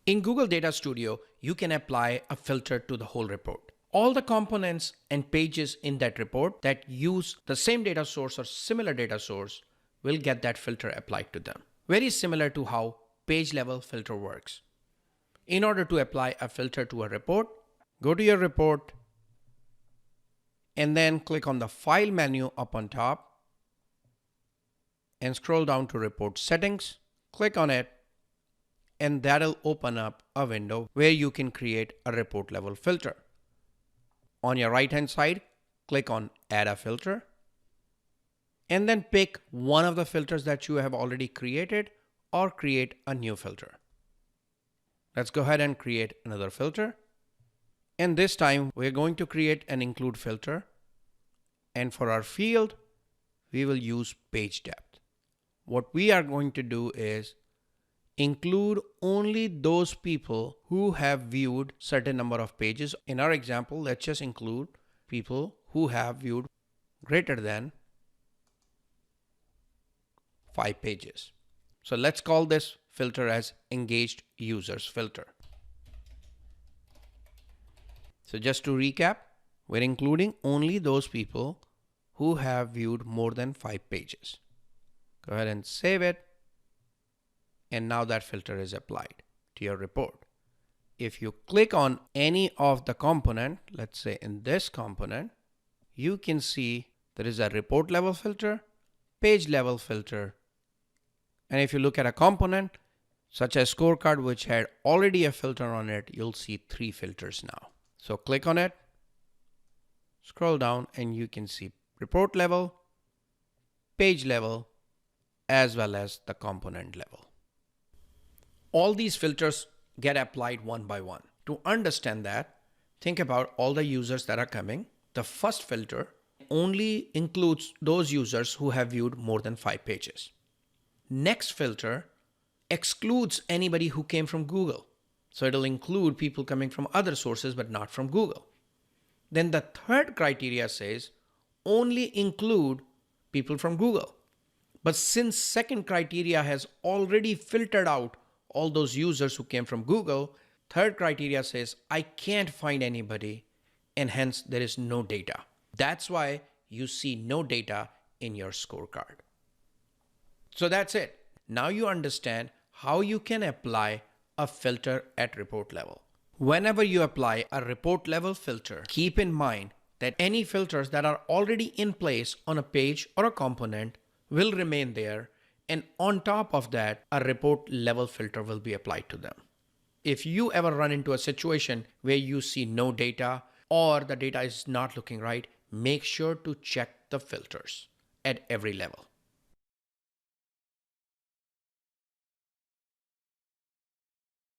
In Google Data Studio, you can apply a filter to the whole report. All the components and pages in that report that use the same data source or similar data source will get that filter applied to them. Very similar to how page level filter works. In order to apply a filter to a report, go to your report and then click on the File menu up on top and scroll down to Report Settings. Click on it and that'll open up a window where you can create a report level filter. On your right hand side, click on Add a Filter and then pick one of the filters that you have already created or create a new filter. Let's go ahead and create another filter. And this time we're going to create an include filter. And for our field, we will use page depth. What we are going to do is include only those people who have viewed certain number of pages. In our example, let's just include people who have viewed greater than 5 pages. So let's call this filter as engaged users filter. So just to recap, we're including only those people who have viewed more than 5 pages. Go ahead and save it. And now that filter is applied to your report. If you click on any of the component, let's say in this component, you can see there is a report level filter, page level filter. And if you look at a component such as scorecard, which had already a filter on it, you'll see 3 filters now. So click on it, scroll down, and you can see report level, page level, as well as the component level. All these filters get applied one by one. To understand that, think about all the users that are coming. The first filter only includes those users who have viewed more than 5 pages. Next filter excludes anybody who came from Google. So it'll include people coming from other sources, but not from Google. Then the third criteria says only include people from Google. But since second criteria has already filtered out all those users who came from Google, third criteria says I can't find anybody, and hence there is no data. That's why you see no data in your scorecard. So that's it. Now you understand how you can apply a filter at report level. Whenever you apply a report level filter, keep in mind that any filters that are already in place on a page or a component will remain there, and on top of that, a report level filter will be applied to them. If you ever run into a situation where you see no data or the data is not looking right, make sure to check the filters at every level.